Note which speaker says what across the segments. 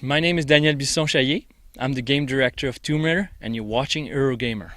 Speaker 1: My name is Daniel Bisson-Chaillet. I'm the game director of Tomb Raider, and you're watching Eurogamer.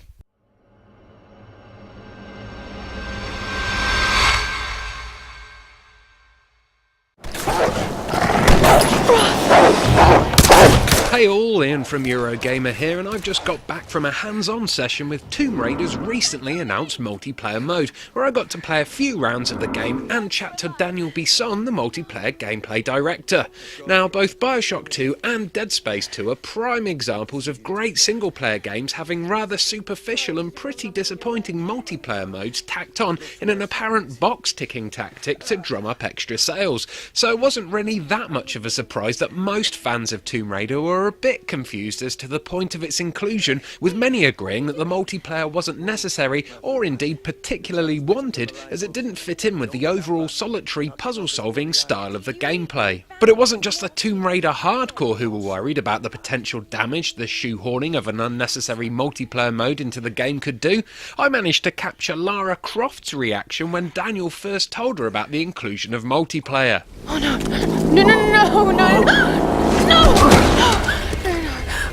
Speaker 2: Hey all, Ian from Eurogamer here, and I've just got back from a hands-on session with Tomb Raider's recently announced multiplayer mode, where I got to play a few rounds of the game and chat to Daniel Bisson, the multiplayer gameplay director. Now, both Bioshock 2 and Dead Space 2 are prime examples of great single-player games having rather superficial and pretty disappointing multiplayer modes tacked on in an apparent box-ticking tactic to drum up extra sales. So it wasn't really that much of a surprise that most fans of Tomb Raider were a bit confused as to the point of its inclusion, with many agreeing that the multiplayer wasn't necessary or indeed particularly wanted, as it didn't fit in with the overall solitary puzzle-solving style of the gameplay. But it wasn't just the Tomb Raider hardcore who were worried about the potential damage the shoehorning of an unnecessary multiplayer mode into the game could do. I managed to capture Lara Croft's reaction when Daniel first told her about the inclusion of multiplayer.
Speaker 3: Oh no, no, no, no, no, no, no!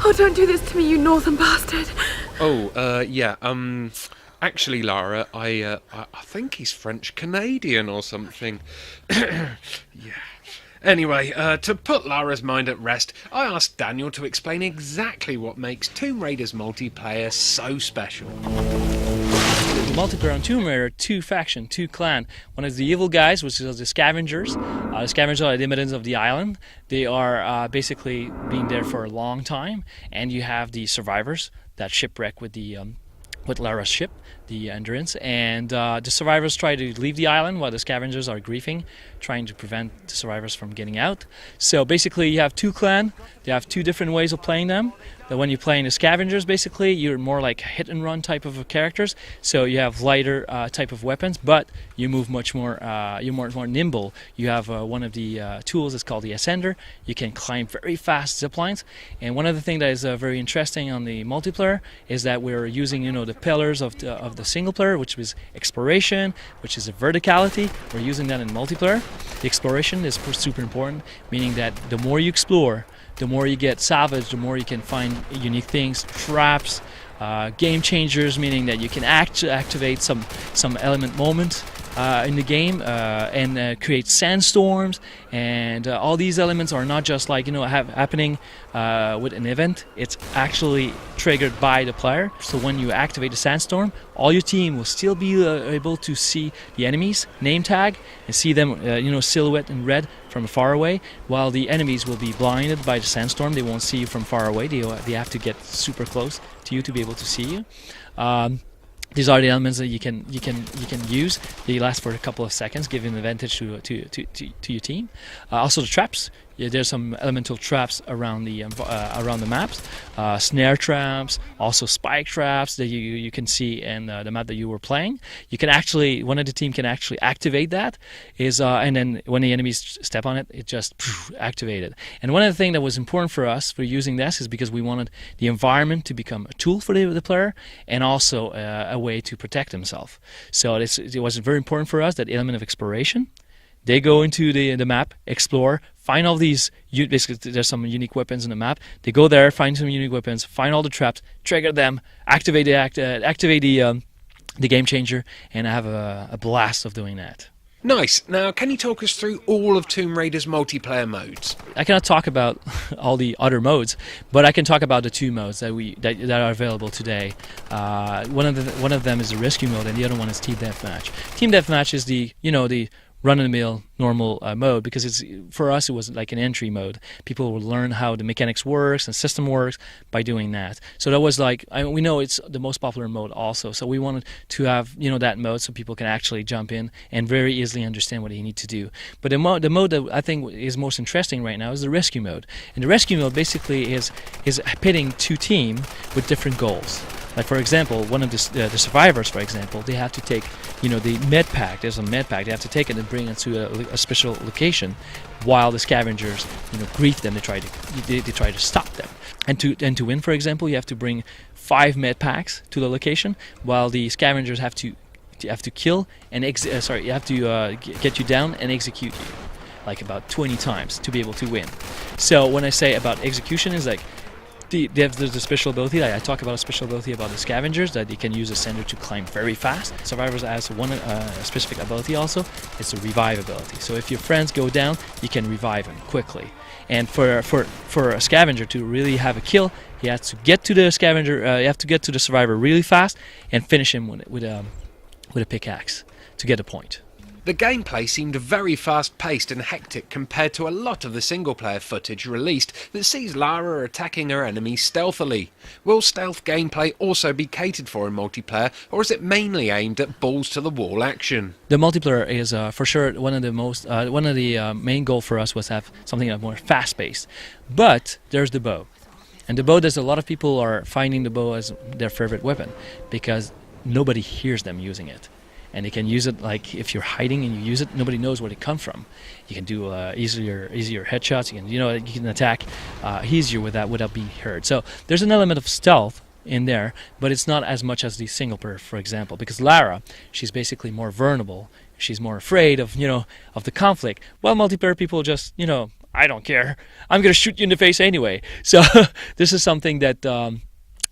Speaker 3: Oh, don't do this to me, you northern bastard.
Speaker 2: Actually, Lara, I think he's French-Canadian or something. Yeah. Anyway, to put Lara's mind at rest, I asked Daniel to explain exactly what makes Tomb Raider's multiplayer so special.
Speaker 1: The multiplayer on Tomb Raider, two faction, two clan. One is the evil guys, which is the scavengers. The scavengers are the inhabitants of the island. They are basically being there for a long time. And you have the survivors that shipwreck with the with Lara's ship, the Endurance, and the survivors try to leave the island while the scavengers are griefing, trying to prevent the survivors from getting out. So basically you have two clans, they have two different ways of playing them. When you're playing the scavengers, basically you're more like hit and run type of characters, so you have lighter type of weapons, but you move much more, you're more nimble. You have one of the tools that's called the Ascender. You can climb very fast zip lines, and one of the things that is very interesting on the multiplayer is that we're using, the pillars of the single player, which was exploration, which is a verticality. We're using that in multiplayer. The exploration is super important, meaning that the more you explore, the more you get salvaged, the more you can find unique things, traps, game changers, meaning that you can activate some element moment in the game and create sandstorms, and all these elements are not just like happening with an event. It's actually triggered by the player. So when you activate the sandstorm, all your team will still be able to see the enemies name tag and see them silhouette in red from far away, while the enemies will be blinded by the sandstorm. They won't see you from far away. They have to get super close to you to be able to see you. These are the elements that you can use. They last for a couple of seconds, giving an advantage to your team. Also the traps. Yeah, there's some elemental traps around the maps, snare traps, also spike traps that you can see in the map that you were playing. You can actually, one of the team can actually activate that, and then when the enemies step on it, it just activated. And one of the things that was important for us for using this is because we wanted the environment to become a tool for the player and also a way to protect himself. So it was very important for us, that element of exploration. They go into the map, explore, find all these, basically there's some unique weapons in the map. They go there, find some unique weapons, find all the traps, trigger them, activate the game changer, and have a blast of doing that.
Speaker 2: Nice. Now, can you talk us through all of Tomb Raider's multiplayer modes?
Speaker 1: I cannot talk about all the other modes, but I can talk about the two modes that are available today. One of them is the rescue mode, and the other one is Team Deathmatch. Team Deathmatch is the run-of-the-mill normal mode, because for us it was like an entry mode. People will learn how the mechanics works and system works by doing that. So that was like, we know it's the most popular mode also, so we wanted to have that mode so people can actually jump in and very easily understand what they need to do. But the mode that I think is most interesting right now is the rescue mode. And the rescue mode basically is pitting two teams with different goals. Like for example, one of the survivors, for example, they have to take, the med pack. There's a med pack. They have to take it and bring it to a special location, while the scavengers, grief them. They try to stop them. And to win, for example, you have to bring 5 med packs to the location, while the scavengers have to kill and get you down and execute you. like about 20 times to be able to win. So when I say about execution, is like there's a special ability. I talk about a special ability about the scavengers that they can use a sender to climb very fast. Survivors has one specific ability also. It's a revive ability. So if your friends go down, you can revive them quickly. And for a scavenger to really have a kill, he has to get to the scavenger. You have to get to the survivor really fast and finish him with a pickaxe to get a point.
Speaker 2: The gameplay seemed very fast-paced and hectic compared to a lot of the single-player footage released that sees Lara attacking her enemies stealthily. Will stealth gameplay also be catered for in multiplayer, or is it mainly aimed at balls-to-the-wall action?
Speaker 1: The multiplayer is for sure one of the main goal for us was to have something more fast-paced. But there's the bow, and the bow. There's a lot of people are finding the bow as their favorite weapon because nobody hears them using it. And you can use it like if you're hiding and you use it, nobody knows where it come from. You can do easier headshots. You can attack easier with that without being heard. So there's an element of stealth in there, but it's not as much as the single player, for example, because Lara, she's basically more vulnerable. She's more afraid of of the conflict. While multiplayer people just I don't care. I'm gonna shoot you in the face anyway. So this is something that.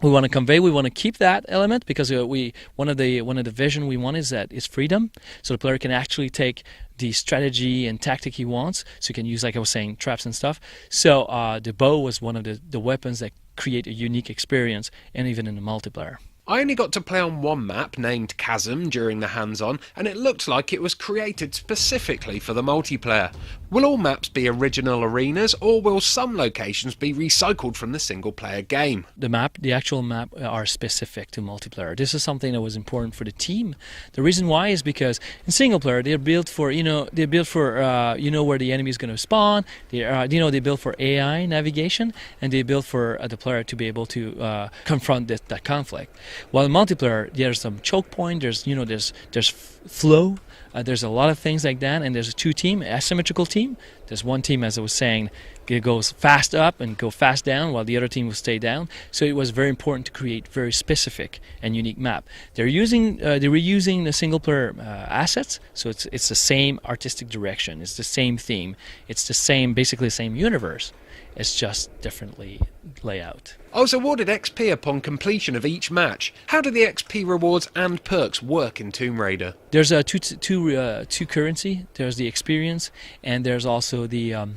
Speaker 1: We want to convey. We want to keep that element because one of the vision we want is freedom. So the player can actually take the strategy and tactic he wants. So he can use, like I was saying, traps and stuff. So the bow was one of the weapons that create a unique experience, and even in the multiplayer.
Speaker 2: I only got to play on one map named Chasm during the hands-on, and it looked like it was created specifically for the multiplayer. Will all maps be original arenas, or will some locations be recycled from the single-player game?
Speaker 1: The actual map are specific to multiplayer. This is something that was important for the team. The reason why is because in single player they're built for where the enemy is going to spawn. They built for AI navigation, and they built for the player to be able to confront that conflict. While in multiplayer, there's some choke point, there's flow, there's a lot of things like that, and there's a two-team, asymmetrical team. There's one team, as I was saying, it goes fast up and go fast down, while the other team will stay down. So it was very important to create very specific and unique map. They're reusing the single-player assets, so it's the same artistic direction, it's the same theme, it's basically the same universe. It's just differently layout.
Speaker 2: I was awarded XP upon completion of each match. How do the XP rewards and perks work in Tomb Raider?
Speaker 1: There's two currency. There's the experience, and there's also the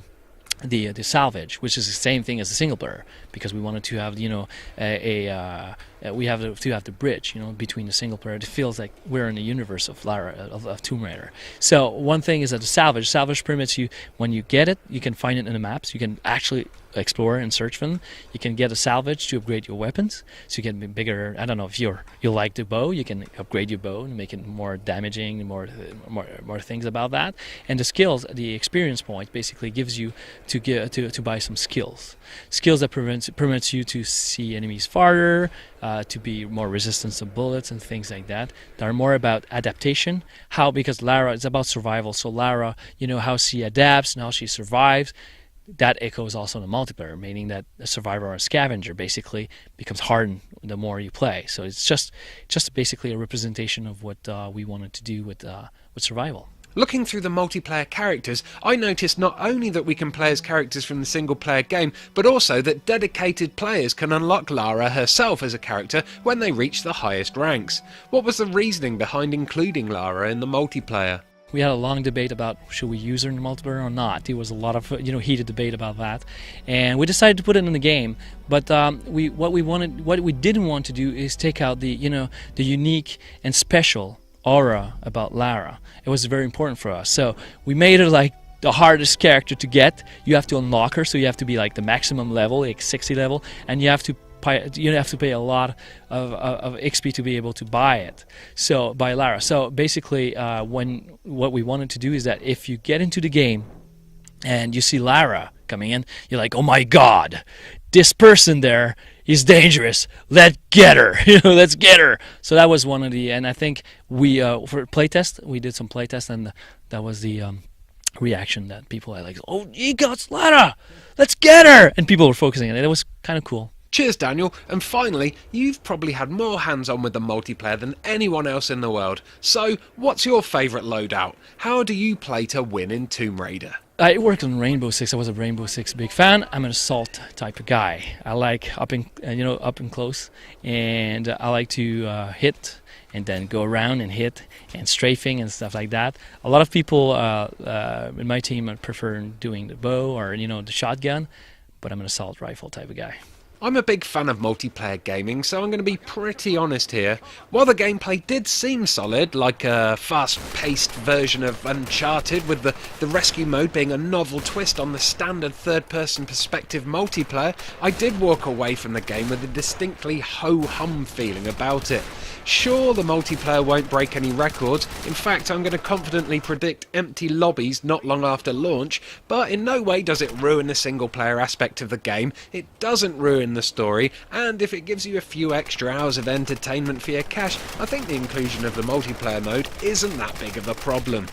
Speaker 1: salvage, which is the same thing as the single player, because we wanted to have we have to have the bridge between the single player. It feels like we're in the universe of Lara of Tomb Raider. So one thing is that the salvage permits you, when you get it, you can find it in the maps. You can actually explore and search for them. You can get a salvage to upgrade your weapons, so you can be bigger. I don't know if you like the bow, you can upgrade your bow and make it more damaging, more things about that. And the skills, the experience point, basically gives you to buy some skills that permits you to see enemies farther, to be more resistant to bullets and things like that. That are more about adaptation. Because Lara is about survival. So Lara, how she adapts and how she survives. That echoes also in the multiplayer, meaning that a survivor or a scavenger basically becomes hardened the more you play. So it's just basically a representation of what we wanted to do with survival.
Speaker 2: Looking through the multiplayer characters, I noticed not only that we can play as characters from the single-player game, but also that dedicated players can unlock Lara herself as a character when they reach the highest ranks. What was the reasoning behind including Lara in the multiplayer?
Speaker 1: We had a long debate about should we use her in the multiplayer or not. There was a lot of heated debate about that, and we decided to put it in the game. But what we didn't want to do is take out the unique and special aura about Lara. It was very important for us, so we made her like the hardest character to get. You have to unlock her, so you have to be like the maximum level, like 60 level, and you have to pay a lot of XP to be able to buy it. So buy Lara. So basically, what we wanted to do is that if you get into the game and you see Lara coming in, you're like, oh my God, this person there is dangerous. Let's get her. Let's get her. So that was one of the, and I think we for playtest, we did some playtest, and that was the reaction that people had, like, oh, you got Lara, let's get her, and people were focusing on it. It was kind of cool.
Speaker 2: Cheers, Daniel. And finally, you've probably had more hands-on with the multiplayer than anyone else in the world. So, what's your favourite loadout? How do you play to win in Tomb Raider?
Speaker 1: I worked on Rainbow Six. I was a Rainbow Six big fan. I'm an assault type of guy. I like up and close, and I like to hit and then go around and hit and strafing and stuff like that. A lot of people in my team prefer doing the bow or the shotgun, but I'm an assault rifle type of guy.
Speaker 2: I'm a big fan of multiplayer gaming, so I'm going to be pretty honest here. While the gameplay did seem solid, like a fast-paced version of Uncharted, with the rescue mode being a novel twist on the standard third-person perspective multiplayer, I did walk away from the game with a distinctly ho-hum feeling about it. Sure, the multiplayer won't break any records. In fact, I'm going to confidently predict empty lobbies not long after launch, but in no way does it ruin the single-player aspect of the game. It doesn't ruin the story, and if it gives you a few extra hours of entertainment for your cash, I think the inclusion of the multiplayer mode isn't that big of a problem.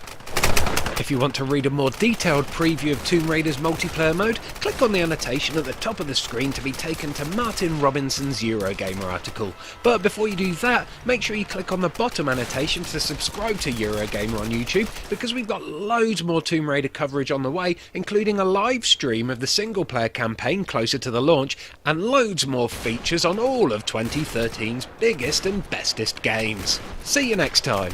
Speaker 2: If you want to read a more detailed preview of Tomb Raider's multiplayer mode, click on the annotation at the top of the screen to be taken to Martin Robinson's Eurogamer article. But before you do that, make sure you click on the bottom annotation to subscribe to Eurogamer on YouTube, because we've got loads more Tomb Raider coverage on the way, including a live stream of the single player campaign closer to the launch, and loads more features on all of 2013's biggest and bestest games. See you next time.